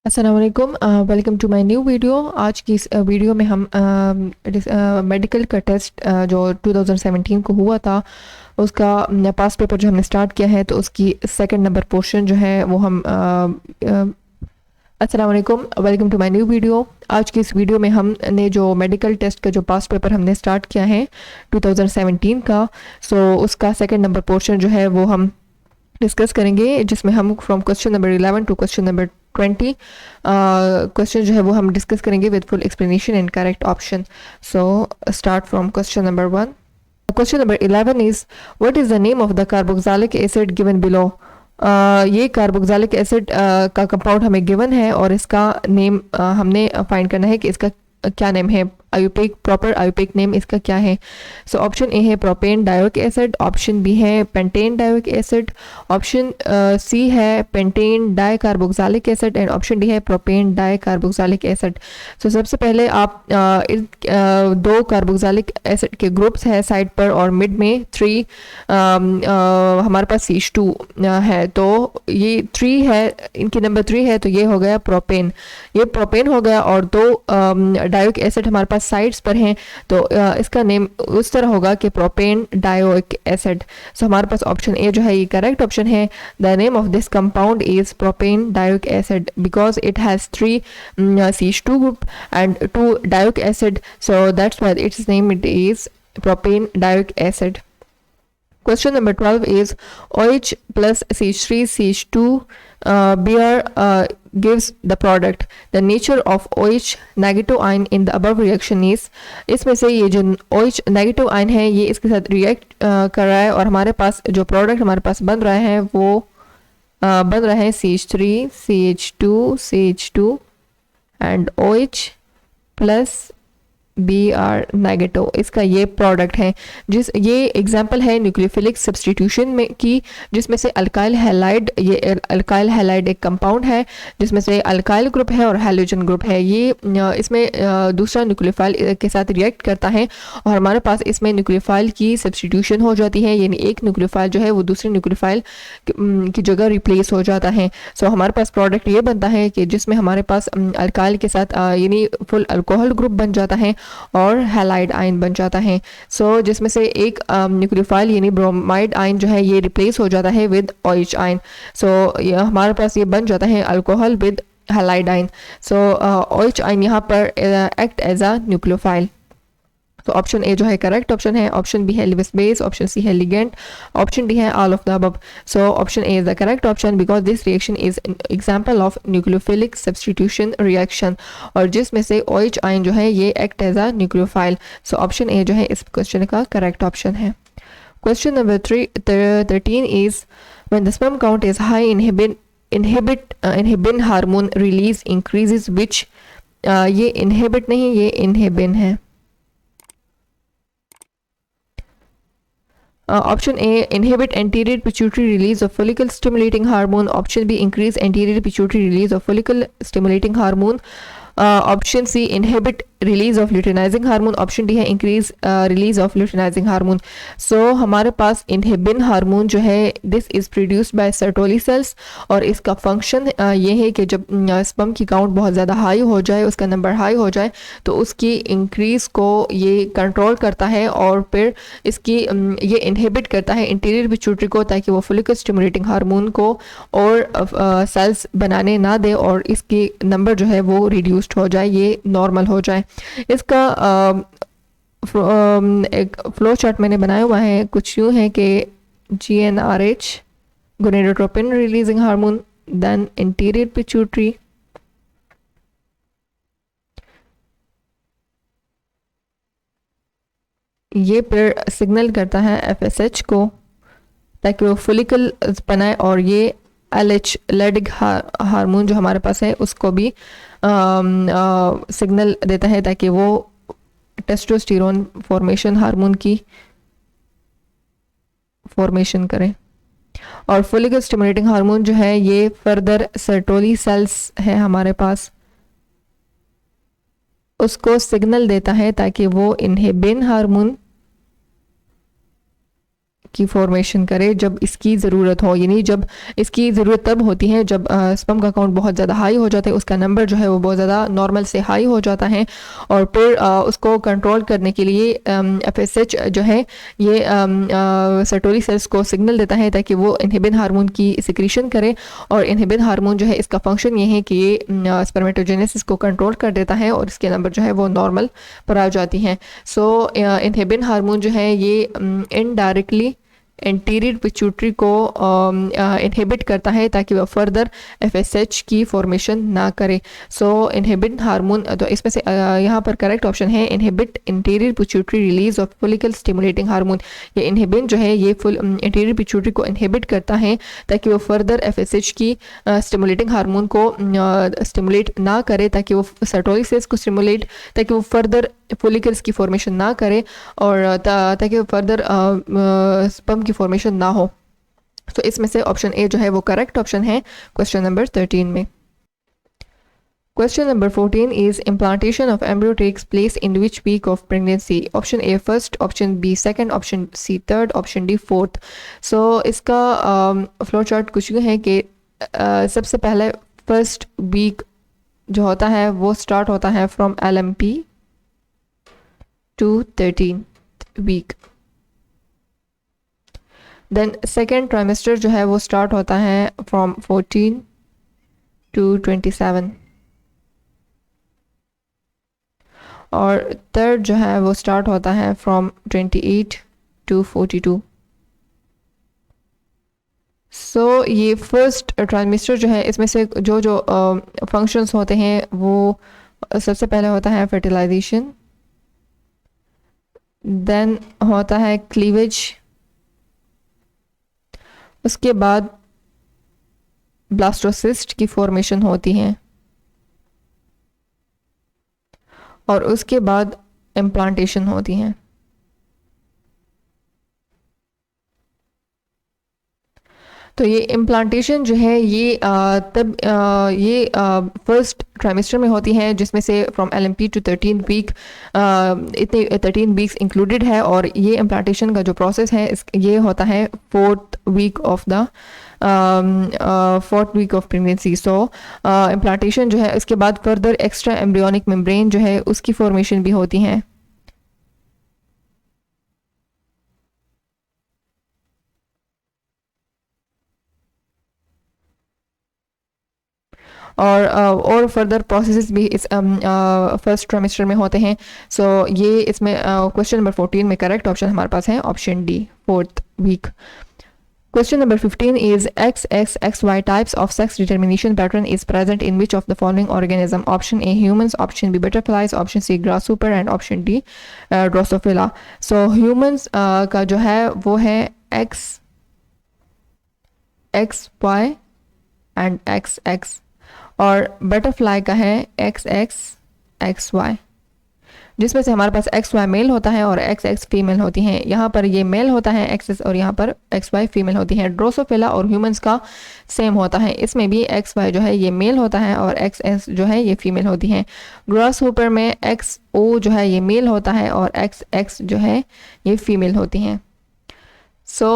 अस्सलाम वालेकुम, welcome to my new video. आज की इस वीडियो में हम मेडिकल का टेस्ट जो 2017 को हुआ था उसका पास पेपर जो हमने स्टार्ट किया है, तो उसकी सेकंड नंबर पोर्शन जो है वो हम अस्सलाम वालेकुम, welcome to my new video. आज की इस वीडियो में हमने जो मेडिकल टेस्ट का जो पास पेपर हमने स्टार्ट किया है 2017 का, उसका सेकंड नंबर पोर्शन जो है वो हम डिस्कस करेंगे, जिसमें हम from question number 11 to question number 20 question जो है वो हम डिस्कस करेंगे with full explanation and correct option. So start from question number 1। Question number 11 is what is the name of the carboxylic acid given below. ये carboxylic acid का compound हमें given है और इसका नेम हमने फाइंड करना है कि इसका क्या नेम है, आयुपेक प्रॉपर आयुपेक नेम इसका क्या है। सो ऑप्शन ए है propane dioic acid, option B है pentane dioic acid, option C है pentane di carboxylic acid and option D है propane di carboxylic acid. So सबसे पहले आप इन दो कार्बोक्सिलिक एसिड के ग्रुप्स हैं साइड पर और मिड में 3 हमारे पास CH2 है, तो ये 3 है, इनकी नंबर 3 है, तो ये हो गया प्रोपेन, ये प्रोपेन हो गया। और दो डायोइक एसिड हमारे पास साइड्स पर हैं, तो इसका नेम उस तरह होगा कि प्रोपेन डायोइक एसिड। सो हमारे पास ऑप्शन ए जो है ये करेक्ट ऑप्शन है। The name of this compound is propane dioic acid because it has 3 CH2 group and 2 dioic acid, so that's why its name it is propane dioic acid. Question number 12 is OH plus CH3 CH2 Br gives the product. The nature of OH negative ion in the above reaction is, इसमें से ये जो OH negative ion है ये इसके साथ react कर रहा है और हमारे पास जो प्रोडक्ट हमारे पास बन रहा है वो बन रहा है CH3 CH2 CH2 and OH plus Br negative, इसका ये प्रोडक्ट है। ये एग्जांपल है न्यूक्लियोफिलिक सब्स्टिट्यूशन में की, जिसमें से अल्काइल हैलाइड, ये अल्काइल हैलाइड एक कंपाउंड है जिसमें से अल्काइल ग्रुप है और हैलोजन ग्रुप है। ये इसमें दूसरा न्यूक्लियोफाइल के साथ रिएक्ट करता है और हमारे पास इसमें न्यूक्लियोफाइल की सब्स्टिट्यूशन हो जाती है, यानी एक न्यूक्लियोफाइल जो है वो दूसरे न्यूक्लियोफाइल की जगह रिप्लेस हो जाता है। सो हमारे पास प्रोडक्ट ये बनता है कि जिसमें हमारे पास अल्काइल के साथ यानी फुल अल्कोहल ग्रुप बन जाता है और हैलाइड आयन बन जाता है। सो जिसमें से एक न्यूक्लियोफाइल यानी ब्रोमाइड आयन जो है ये रिप्लेस हो जाता है विद OH आयन। सो हमारे पास ये बन जाता है alcohol with halide ion. So OH ion यहाँ पर एक्ट एज अ न्यूक्लियोफाइल। तो ऑप्शन ए जो है करेक्ट ऑप्शन है, ऑप्शन बी है लिविस बेस, ऑप्शन सी है लिगेंड, ऑप्शन डी है all of the above. So option A is the correct option because this reaction is example of nucleophilic substitution reaction, और जिसमें से OH ion जो है ये act as a nucleophile. So option A जो है इस क्वेश्चन का करेक्ट ऑप्शन है। Question number 13 is when the sperm count is high inhibin hormone release increases which, ये इनहिबिट नहीं ये इनहिबिन है। Option A inhibit anterior pituitary release of follicle stimulating hormone, option B increase anterior pituitary release of follicle stimulating hormone, option C inhibit release of luteinizing hormone, option D है increase release of luteinizing hormone. So हमारे पास inhibin hormone जो है this is produced by Sertoli cells और इसका function ये है कि जब स्पर्म की काउंट बहुत ज़्यादा हाई हो जाए, उसका नंबर हाई हो जाए, तो उसकी इंक्रीज को ये कंट्रोल करता है और फिर इसकी ये इनहिबिट करता है इंटीरियर पिट्यूटरी को, ताकि वो फोलिकल स्टिमुलेटिंग हार्मोन को और सेल्स बनाने ना दे और इसकी नंबर जो है वो रिड्यूस्ड हो जाए, ये नॉर्मल हो जाए। इसका एक फ्लो चार्ट मैंने बनाया हुआ है, कुछ यूँ है कि GnRH gonadotropin releasing hormone, then interior pituitary, ये फिर सिग्नल करता है FSH को ताकि वो फोलिकल बनाए, और ये LH लेडिग हार्मोन जो हमारे पास है उसको भी सिग्नल देता है ताकि वो टेस्टोस्टेरोन फॉर्मेशन हार्मोन की फॉर्मेशन करें। और फोलिकल स्टिमुलेटिंग हार्मोन जो है ये फर्दर सर्टोली सेल्स है हमारे पास, उसको सिग्नल देता है ताकि वो इनहिबिन हार्मोन की फॉर्मेशन करे जब इसकी ज़रूरत हो, यानी जब इसकी ज़रूरत तब होती है जब स्पर्म का काउंट बहुत ज़्यादा हाई हो जाता है, उसका नंबर जो है वो बहुत ज़्यादा नॉर्मल से हाई हो जाता है, और फिर उसको कंट्रोल करने के लिए FSH जो है ये सर्टोरी सेल्स को सिग्नल देता है ताकि वो इनहिबिन हार्मोन की सिक्रीशन करे, और इनहिबिन हार्मोन जो है इसका फंक्शन ये है कि ये स्पर्मेटोजेनेसिस को कंट्रोल कर देता है और इसके नंबर जो है वो नॉर्मल पर आ जाती हैं। सो इनहिबिन हार्मोन जो है ये इनडायरेक्टली एंटीरियर पिट्यूटरी को इनहिबिट करता है ताकि वह फर्दर FSH की फॉर्मेशन ना करे। सो इनहिबिन हार्मोन, तो इसमें से यहाँ पर करेक्ट ऑप्शन है inhibit interior pituitary release of follicle stimulating hormone. ये इनहिबिन जो है ये फुल इंटीरियर पिट्यूटरी को इनहिबिट करता है ताकि वो फर्दर FSH की स्टिमुलेटिंग हार्मोन को स्टिमुलेट ना करे, ताकि वो सर्टोरी सेल्स को स्टिमुलेट, ताकि वो फर्दर फॉलिकल्स की फॉर्मेशन ना करे, और ताकि वो फर्दर स्पर्म की फॉर्मेशन ना हो। तो इसमें से ऑप्शन ए जो है वो करेक्ट ऑप्शन है क्वेश्चन नंबर 13 में। Question number 14 is implantation of embryo takes place in which week of pregnancy? Option A first, option B second, option C third, option D fourth. So इसका flow chart कुछ यूँ है कि सबसे पहले first week जो होता है वो स्टार्ट होता है from LMP to 13th week. Then second trimester जो है वो स्टार्ट होता है फ्रॉम 14 to 27, और थर्ड जो है वो स्टार्ट होता है फ्रॉम 28 to 42. सो ये फर्स्ट ट्राइमेस्टर जो है इसमें से जो जो फंक्शंस होते हैं वो सबसे पहले होता है फर्टिलाइजेशन, देन होता है क्लीवेज, उसके बाद ब्लास्टोसिस्ट की फॉर्मेशन होती है, और उसके बाद इम्प्लांटेशन होती है। तो ये इम्प्लांटेशन जो है ये तब ये फर्स्ट ट्राइमेस्टर में होती है, जिसमें से फ्रॉम LMP टू 13 वीक इतने 13 वीक्स इंक्लूडेड है, और ये इम्प्लांटेशन का जो प्रोसेस है ये होता है fourth week of pregnancy. So implantation जो है इसके बाद फर्दर एक्स्ट्रा एम्ब्रियोनिक मेम्ब्रेन जो है उसकी फॉर्मेशन भी होती है, और फर्दर प्रोसेसेस भी इस फर्स्ट ट्राइमेस्टर में होते हैं। सो ये इसमें क्वेश्चन नंबर 14 में करेक्ट ऑप्शन हमारे पास है option D, fourth week. Question number 15 is XXXY types of sex determination pattern is present in which of the following organism? Option A humans, option B butterflies, option C grasshopper and option D Drosophila. So humans का जो है वो है XXY and XX, और butterfly का है XXXY, जिसमें से हमारे पास XY मेल होता है और XX फीमेल होती हैं। यहाँ पर ये मेल होता है XX और यहाँ पर XY फीमेल होती हैं। ड्रोसोफिला और ह्यूमंस का सेम होता है, इसमें भी XY जो है ये मेल होता है और XX जो है ये फीमेल होती हैं। ग्रास होपर में XO जो है ये मेल होता है और XX जो है ये फीमेल होती हैं। सो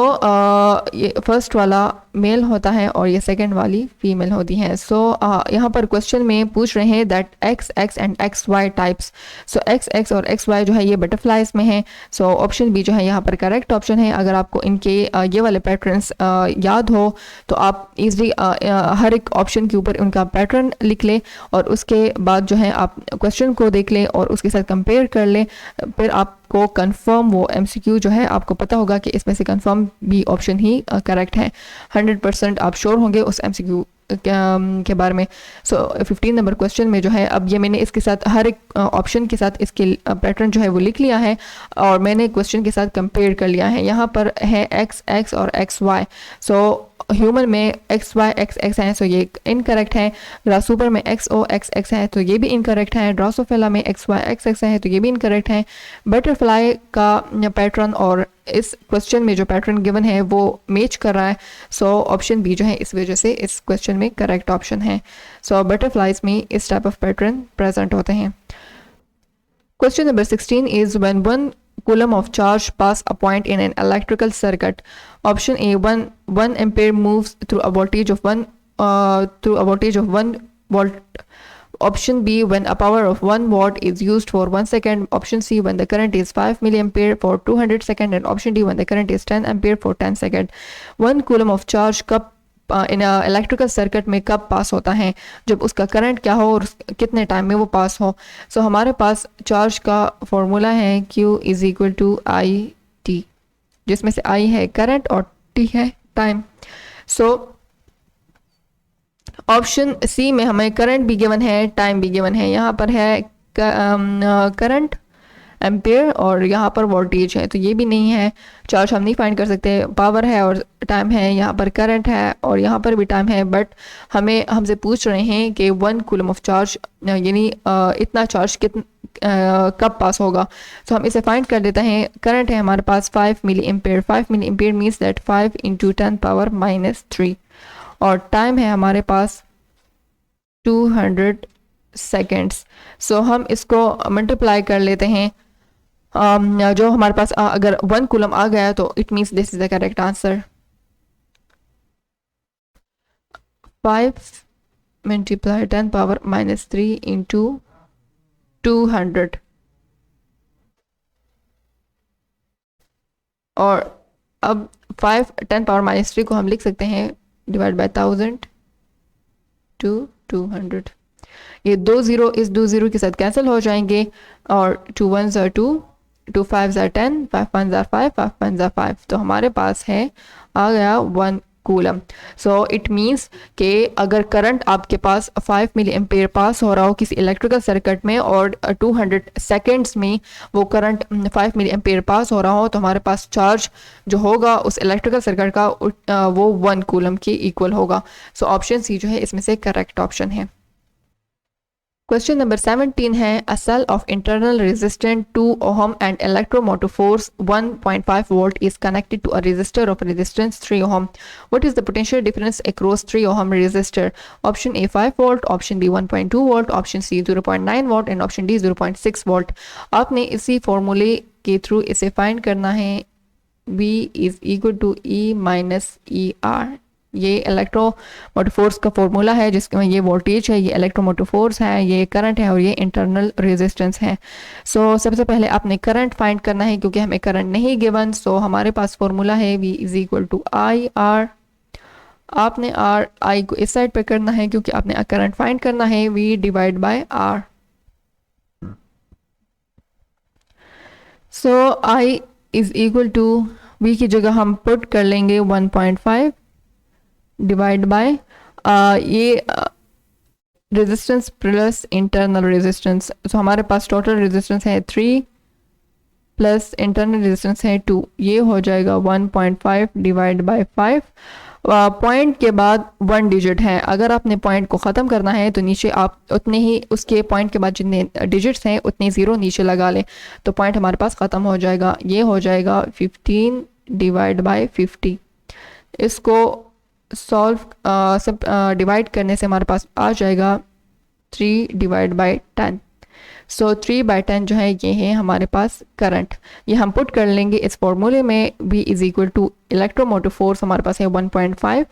ये फर्स्ट वाला मेल होता है और ये सेकंड वाली फीमेल होती है। सो यहाँ पर क्वेश्चन में पूछ रहे हैं that XX and XY types. So XX और XY जो है ये बटरफ्लाइज में है। सो ऑप्शन बी जो है यहाँ पर करेक्ट ऑप्शन है। अगर आपको इनके ये वाले पैटर्न्स याद हो तो आप इजली हर एक ऑप्शन के ऊपर उनका पैटर्न लिख लें और उसके बाद जो है आप क्वेश्चन को देख लें और उसके साथ कंपेयर कर लें, फिर आपको कंफर्म वो MCQ जो है आपको पता होगा कि इसमें से कंफर्म बी ऑप्शन ही करेक्ट है। 100% आप श्योर होंगे उस MCQ के बारे में। सो 15 नंबर क्वेश्चन में जो है अब ये मैंने इसके साथ हर एक ऑप्शन के साथ इसके पैटर्न जो है वो लिख लिया है और मैंने क्वेश्चन के साथ कंपेयर कर लिया है। यहाँ पर है XX और XY। सो ह्यूमन में XY XX है सो ये इनकरेक्ट है। ग्रासहॉपर में XO XX है तो ये भी इनकरेक्ट है। ड्रोसोफिला में XY XX है तो ये भी इनकरेक्ट है। बटरफ्लाई का पैटर्न और इस क्वेश्चन में जो पैटर्न गिवन है वो मैच कर रहा है। सो ऑप्शन बी जो है इस वजह से इस क्वेश्चन में करेक्ट ऑप्शन है। सो बटरफ्लाइज में इस टाइप ऑफ पैटर्न प्रेजेंट होते हैं। Question number 16 is when one coulomb of charge pass a point in an electrical circuit? Option A, 1 ampere moves through a voltage of 1 volt. Option B, when a power of 1 watt is used for 1 second. Option C, when the current is 5 milliampere for 200 seconds. And option D, when the current is 10 ampere for 10 seconds. 1 coulomb of charge कब in electrical circuit में कब पास होता है? जब उसका current क्या हो और कितने टाइम में वो पास हो. सो हमारे पास चार्ज का फॉर्मूला है Q is equal to I T, जिसमें से I है करंट और T है टाइम. सो ऑप्शन सी में हमें करंट भी गिवन है, टाइम भी गिवन है. यहाँ पर है करंट एम्पेयर और यहाँ पर वोल्टेज है, तो ये भी नहीं है. चार्ज हम नहीं फाइंड कर सकते. पावर है और टाइम है, यहाँ पर करंट है और यहाँ पर भी टाइम है. बट हमसे पूछ रहे हैं कि 1 कूलम ऑफ चार्ज यानी इतना चार्ज कब पास होगा. तो हम इसे फाइंड कर लेते हैं. करंट है हमारे पास 5 milli ampere. 5 milli ampere means that 5 into 10 power -3. और टाइम है हमारे पास 200 सेकेंड्स. सो हम इसको मल्टीप्लाई कर लेते हैं. जो हमारे पास अगर 1 कूलम आ गया तो it means this is the correct answer. 5 multiply 10 power -3 into 200. और अब 5 10 पावर -3 को हम लिख सकते हैं डिवाइड बाय 1000 टू 200. ये 2 0 इस 2 0 के साथ कैंसिल हो जाएंगे और 2 1s are 2, 2 5s are 10, 5 1s are 5, 5 1s are 5. तो हमारे पास है आ गया 1 कूलम. सो इट मीन्स कि अगर करंट आपके पास 5 मिली एम्पेयर पास हो रहा हो किसी इलेक्ट्रिकल सर्किट में और 200 सेकेंड्स में वो करंट 5 मिली एम्पेयर पास हो रहा हो, तो हमारे पास चार्ज जो होगा उस इलेक्ट्रिकल सर्किट का वो 1 कूलम के इक्वल होगा. सो ऑप्शन सी जो है इसमें से करेक्ट ऑप्शन है. क्वेश्चन नंबर 17 है a cell of internal resistance 2 ohm and electromotive force 1.5 volt is connected to a resistor of resistance 3 ohm. What is the potential difference across 3 ohm resistor? Option A 5 volt, option B 1.2 volt, option C 0.9 volt and option D 0.6 volt. आपने इसी फॉर्मूले के through इसे find करना है. V is equal to E minus E R. ये electromotive force का formula है जिसमें ये वोल्टेज है, ये इलेक्ट्रोमोटिव फोर्स है, ये करंट है और ये इंटरनल रेजिस्टेंस है. सो सबसे पहले आपने करंट फाइंड करना है क्योंकि हमें करंट नहीं गिवन. सो हमारे पास फॉर्मूला है V is equal to I R. आपने आर आई को इस साइड पे करना है क्योंकि आपने करंट फाइंड करना है. V divide by R. So I is equal to V की जगह हम पुट कर लेंगे 1.5 डिवाइड बाय ये रेजिस्टेंस प्लस इंटरनल रेजिस्टेंस. तो हमारे पास टोटल रेजिस्टेंस है 3 प्लस इंटरनल रेजिस्टेंस है 2. ये हो जाएगा 1.5 डिवाइड बाय 5. पॉइंट के बाद 1 डिजिट है. अगर आपने पॉइंट को ख़त्म करना है तो नीचे आप उतने ही उसके पॉइंट के बाद जितने डिजिट्स हैं उतने 0 नीचे लगा लें तो पॉइंट हमारे पास ख़त्म हो जाएगा. ये हो जाएगा 15 डिवाइड बाय 50. इसको सॉल्व सब डिवाइड करने से हमारे पास आ जाएगा 3 डिवाइड बाय 10. सो 3/10 जो है ये है हमारे पास करंट. ये हम पुट कर लेंगे इस फॉर्मूले में. V is equal to electromotive force हमारे पास है 1.5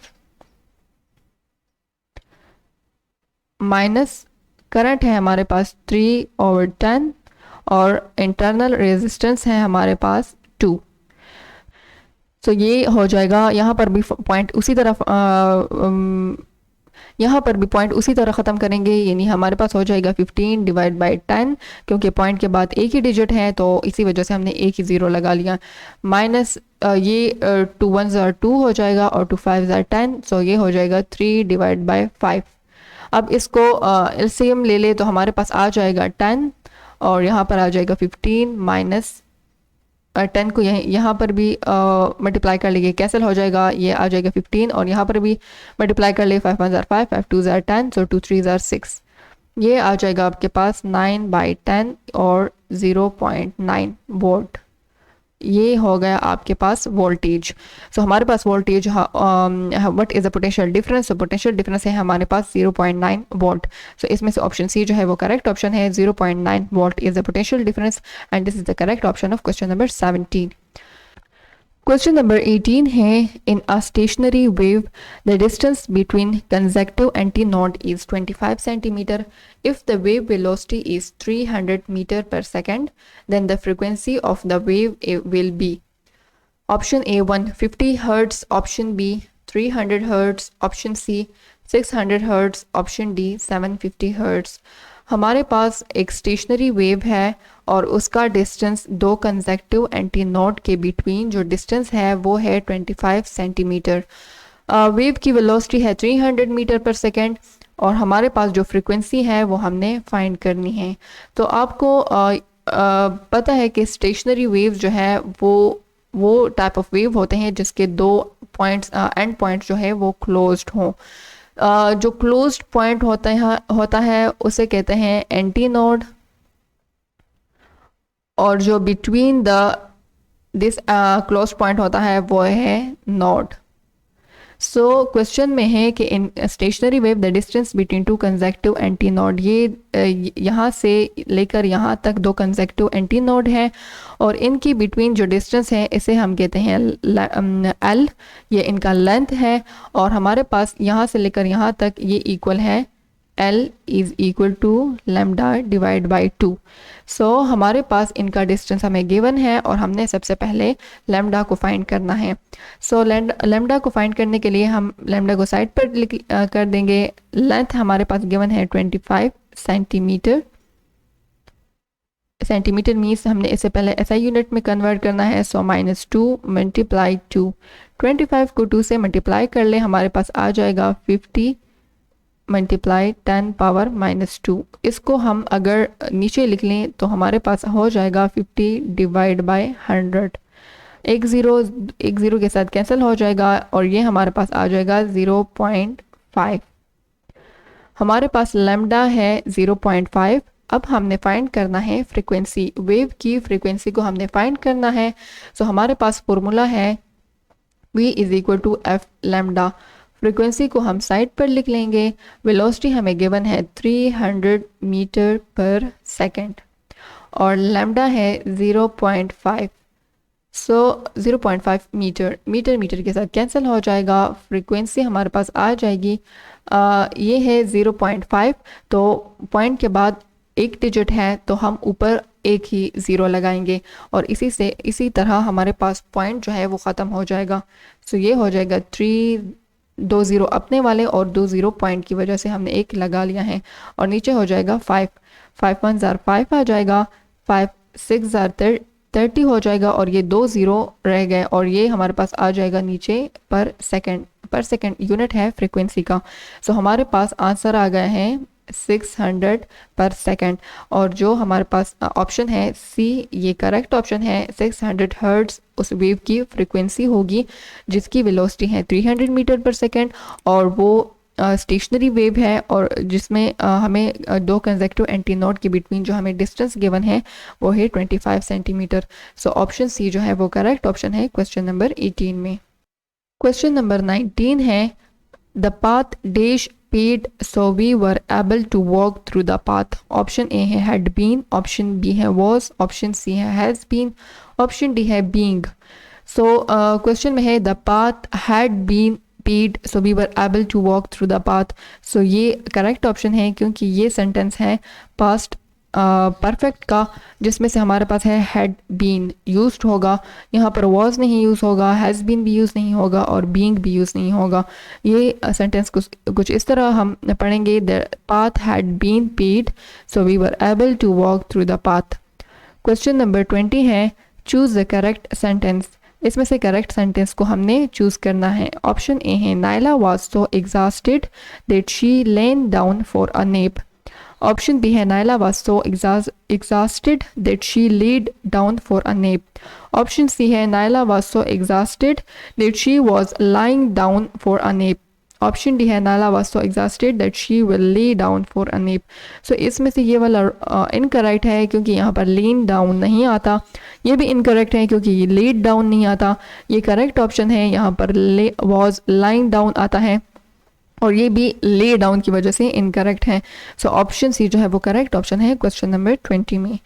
माइनस करंट है हमारे पास 3/10 और इंटरनल रेजिस्टेंस है हमारे पास 2. सो ये हो जाएगा. यहाँ पर भी पॉइंट उसी तरह यहाँ पर भी पॉइंट उसी तरह ख़त्म करेंगे यानी हमारे पास हो जाएगा 15 डिवाइड बाय 10 क्योंकि पॉइंट के बाद एक ही डिजिट है तो इसी वजह से हमने एक ही 0 लगा लिया. माइनस ये 2 1s are 2 हो जाएगा और 2 5s are 10. सो ये हो जाएगा 3 डिवाइड बाय 5. अब इसको एलसीएम ले ले तो हमारे पास आ जाएगा 10 और यहाँ पर आ जाएगा 15 माइनस 10 को यहाँ पर भी मल्टीप्लाई कर लेंगे कैंसिल हो जाएगा. ये आ जाएगा 15 और यहाँ पर भी मल्टीप्लाई कर ले. 5 1s are 5, 5 2s are 10, so 2 3s are 6. ये आ जाएगा आपके पास 9/10 और 0.9 वोल्ट. ये हो गया आपके पास वोल्टेज। सो हमारे पास voltage what is the potential difference, तो पोटेंशियल डिफरेंस है हमारे पास 0.9 वोल्ट। सो इसमें से ऑप्शन सी जो है वो करेक्ट ऑप्शन है, 0.9 volt is the potential difference and this is the correct option of question number 17। Question number 18 है in a stationary wave the distance between consecutive antinode is 25 centimeter. If the wave velocity is 300 meter per second, then the frequency of the wave will be option A 150 hertz, option B 300 hertz, option C 600 hertz, option D 750 hertz। हमारे पास एक stationary wave है और उसका distance दो consecutive antinode के between जो distance है वो है 25 सेंटीमीटर। वेव की वेलोसिटी है 300 मीटर पर सेकेंड और हमारे पास जो फ्रीक्वेंसी है वो हमने फाइंड करनी है। तो आपको पता है कि स्टेशनरी वेव जो है वो टाइप ऑफ वेव होते हैं जिसके दो पॉइंट्स एंड पॉइंट्स जो है वो क्लोज्ड हों। जो क्लोज्ड पॉइंट होता है उसे कहते हैं एंटीनोड और जो बिटवीन दिस क्लोज्ड पॉइंट होता है वो है नोड। सो क्वेश्चन में है कि in stationary wave the distance between two consecutive antinode, ये यहाँ से लेकर यहाँ तक दो कंसेक्टिव एंटीनोड हैं और इनकी बिटवीन जो डिस्टेंस है इसे हम कहते हैं एल, ये इनका लेंथ है और हमारे पास यहाँ से लेकर यहाँ तक ये इक्वल है L is equal to lambda divide by 2। So हमारे पास इनका डिस्टेंस हमें गिवन है और हमने सबसे पहले लैम्डा को फाइंड करना है। सो लैम्डा को फाइंड करने के लिए हम लैम्डा को साइड पर कर देंगे। लेंथ हमारे पास गिवन है 25 सेंटीमीटर। सेंटीमीटर मीन्स हमने इसे पहले SI यूनिट में कन्वर्ट करना है। सो -2 मल्टीप्लाई 2, 25 को 2 से मल्टीप्लाई कर ले, हमारे पास आ जाएगा 50 मल्टीप्लाई 10 पावर -2। इसको हम अगर नीचे लिख लें तो हमारे पास हो जाएगा 50 डिवाइड बाय 100। एक ज़ीरो के साथ कैंसिल हो जाएगा और ये हमारे पास आ जाएगा 0.5। हमारे पास लैम्डा है 0.5। अब हमने फाइंड करना है फ्रीक्वेंसी, वेव की फ्रीक्वेंसी को हमने फाइंड करना है। सो हमारे पास फॉर्मूला है V is equal to F lambda. Frequency को हम साइड पर लिख लेंगे। वेलोसिटी हमें गिवन है 300 मीटर पर सेकेंड और लैम्डा है 0.5। सो 0.5 मीटर के साथ कैंसिल हो जाएगा। फ्रीक्वेंसी हमारे पास आ जाएगी ये है 0.5। तो पॉइंट के बाद एक डिजिट है तो हम ऊपर एक ही ज़ीरो लगाएंगे और इसी तरह हमारे पास पॉइंट जो है वो ख़त्म हो जाएगा। सो ये हो जाएगा 2 ज़ीरो अपने वाले और 2 ज़ीरो पॉइंट की वजह से हमने एक लगा लिया है और नीचे हो जाएगा 5 1 5 आ जाएगा, 5 6 30 हो जाएगा और ये 2 ज़ीरो रह गए और ये हमारे पास आ जाएगा नीचे पर सेकेंड यूनिट है फ्रीक्वेंसी का। सो हमारे पास आंसर आ गए हैं 600 पर सेकेंड और जो हमारे पास ऑप्शन है सी ये करेक्ट ऑप्शन है। 600 हर्ट्ज उस वेव की फ्रीक्वेंसी होगी जिसकी वेलोसिटी है 300 मीटर पर सेकेंड और वो स्टेशनरी वेव है और जिसमें हमें दो कंसेक्टिव एंटीनोड के बिटवीन जो हमें डिस्टेंस गिवन है वो है 25 सेंटीमीटर। सो ऑप्शन सी जो है वो करेक्ट ऑप्शन है क्वेश्चन नंबर 18 में। क्वेश्चन नंबर 19 है the path dash paid so we were able to walk through the path. Option A है हैड बीन, ऑप्शन बी है वॉज, ऑप्शन सी है has been, option D है being. So question में है the path had been paid so we were able to walk through the path. So ये correct option है क्योंकि ये sentence है पास्ट परफेक्ट का जिसमें से हमारे पास है हैड बीन यूज्ड होगा, यहाँ पर वॉज नहीं यूज़ होगा, हैज़ बीन भी यूज़ नहीं होगा और बीइंग भी यूज़ नहीं होगा। ये सेंटेंस कुछ इस तरह हम पढ़ेंगे the path had been paid so we were able to walk through the path. Question number 20 है चूज़ द करेक्ट सेंटेंस। इसमें से करेक्ट सेंटेंस को हमने चूज़ करना है। ऑप्शन ए है Naila was so exhausted that she lain down for a nap. Option B है Naila was so exhausted that she laid down for a nap. Option C है Naila was so exhausted that she was lying down for a nap. Option D है Naila was so exhausted that she will lay down for a nap. So इसमें से ये वाला incorrect है क्योंकि यहाँ पर लीन डाउन नहीं आता। ये भी इनकरेक्ट है क्योंकि ये लेट डाउन नहीं आता। ये करेक्ट ऑप्शन है, यहाँ पर ले वॉज लाइन डाउन आता है और ये भी ले डाउन की वजह से इनकरेक्ट है। सो ऑप्शन सी जो है वो करेक्ट ऑप्शन है क्वेश्चन नंबर 20 में।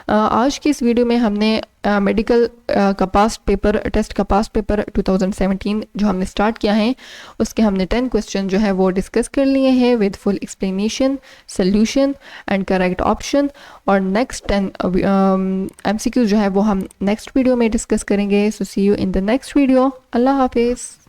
आज की इस वीडियो में हमने मेडिकल का पास्ट पेपर टेस्ट का पास्ट पेपर 2017 जो हमने स्टार्ट किया है उसके हमने 10 क्वेश्चन जो है वो डिस्कस कर लिए हैं with full explanation, solution and correct option. और नेक्स्ट 10 MCQ जो है वो हम नेक्स्ट वीडियो में डिस्कस करेंगे। So see you in the next video. Allah हाफिज़।